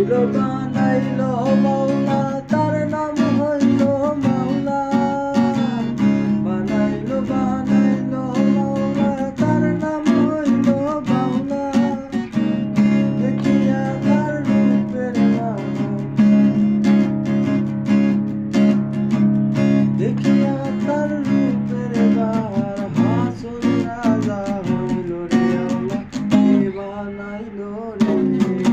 বানাইলো মাওলা, তার নাম হইল মাওলা। বানাইলো মাওলা, তার নাম হইল মাওলা। দেখিয়া তার রূপের বাহার, দেখিয়া তার রূপের বাহার, হাসুর রাজা হইল রে আল্লাহ, কে বানাইলো রে।